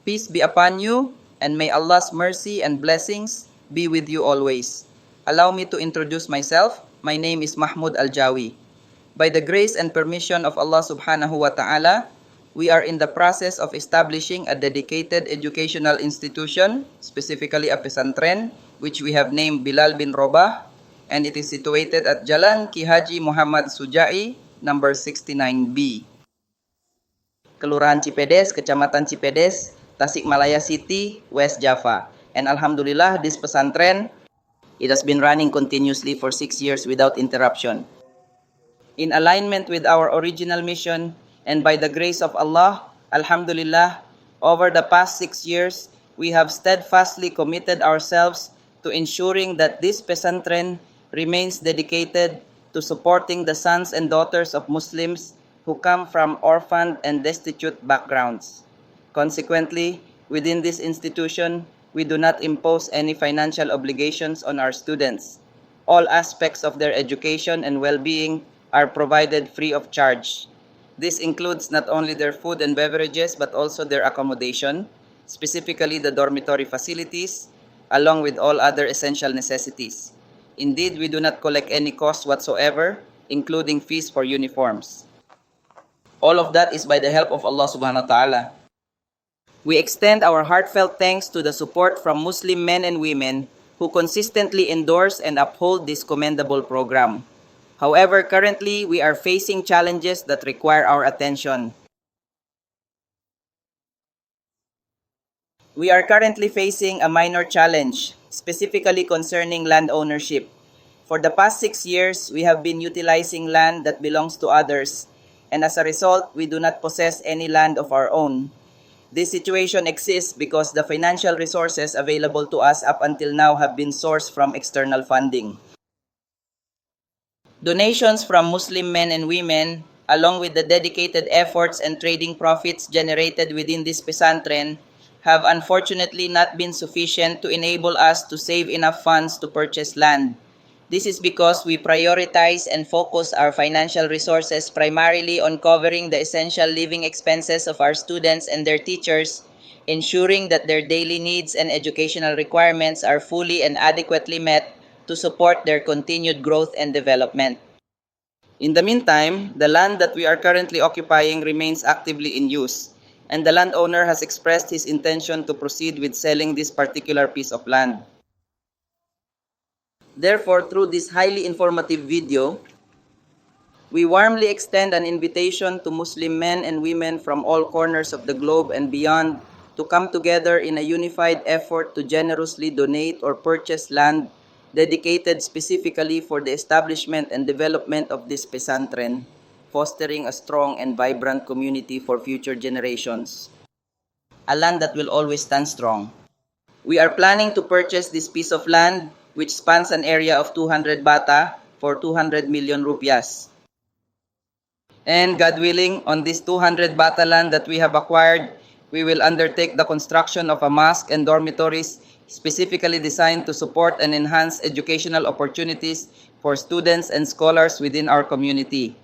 Peace be upon you, and may Allah's mercy and blessings be with you always. Allow me to introduce myself. My name is Mahmoud Aljawi. By the grace and permission of Allah subhanahu wa ta'ala, we are in the process of establishing a dedicated educational institution, specifically a pesantren, which we have named Bilal bin Robah, and it is situated at Jalan Ki Haji Muhammad Sujai, number 69B. Kelurahan Cipedes, Kecamatan Cipedes, Tasikmalaya City, West Java. And Alhamdulillah, this pesantren, it has been running continuously for 6 years without interruption. In alignment with our original mission and by the grace of Allah, Alhamdulillah, over the past 6 years, we have steadfastly committed ourselves to ensuring that this pesantren remains dedicated to supporting the sons and daughters of Muslims who come from orphaned and destitute backgrounds. Consequently, within this institution, we do not impose any financial obligations on our students. All aspects of their education and well-being are provided free of charge. This includes not only their food and beverages but also their accommodation, specifically the dormitory facilities, along with all other essential necessities. Indeed, we do not collect any cost whatsoever, including fees for uniforms. All of that is by the help of Allah subhanahu wa ta'ala. We extend our heartfelt thanks to the support from Muslim men and women who consistently endorse and uphold this commendable program. However, currently, we are facing challenges that require our attention. We are currently facing a minor challenge, specifically concerning land ownership. For the past 6 years, we have been utilizing land that belongs to others, and as a result, we do not possess any land of our own. This situation exists because the financial resources available to us up until now have been sourced from external funding. Donations from Muslim men and women, along with the dedicated efforts and trading profits generated within this pesantren, have unfortunately not been sufficient to enable us to save enough funds to purchase land. This is because we prioritize and focus our financial resources primarily on covering the essential living expenses of our students and their teachers, ensuring that their daily needs and educational requirements are fully and adequately met to support their continued growth and development. In the meantime, the land that we are currently occupying remains actively in use, and the landowner has expressed his intention to proceed with selling this particular piece of land. Therefore, through this highly informative video, we warmly extend an invitation to Muslim men and women from all corners of the globe and beyond to come together in a unified effort to generously donate or purchase land dedicated specifically for the establishment and development of this pesantren, fostering a strong and vibrant community for future generations. A land that will always stand strong. We are planning to purchase this piece of land, which spans an area of 200 bata for 200 million rupiahs. And God willing, on this 200 bata land that we have acquired, we will undertake the construction of a mosque and dormitories specifically designed to support and enhance educational opportunities for students and scholars within our community.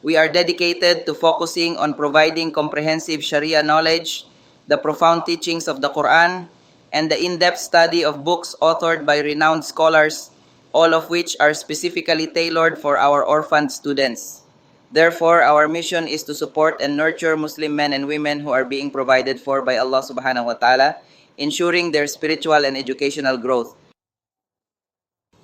We are dedicated to focusing on providing comprehensive Sharia knowledge, the profound teachings of the Quran, and the in-depth study of books authored by renowned scholars, all of which are specifically tailored for our orphaned students. Therefore, our mission is to support and nurture Muslim men and women who are being provided for by Allah subhanahu wa ta'ala, ensuring their spiritual and educational growth.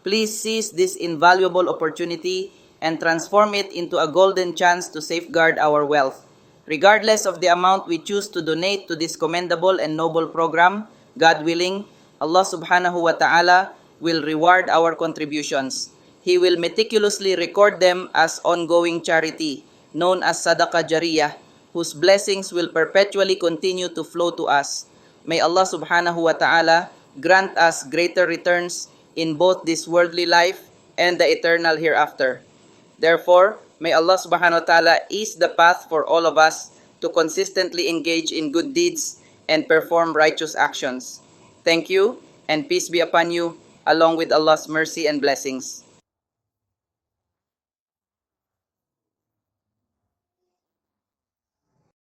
Please seize this invaluable opportunity and transform it into a golden chance to safeguard our wealth. Regardless of the amount we choose to donate to this commendable and noble program, God willing, Allah subhanahu wa ta'ala will reward our contributions. He will meticulously record them as ongoing charity, known as Sadaqah Jariyah, whose blessings will perpetually continue to flow to us. May Allah subhanahu wa ta'ala grant us greater returns in both this worldly life and the eternal hereafter. Therefore, may Allah subhanahu wa ta'ala ease the path for all of us to consistently engage in good deeds and perform righteous actions. Thank you, and peace be upon you, along with Allah's mercy and blessings.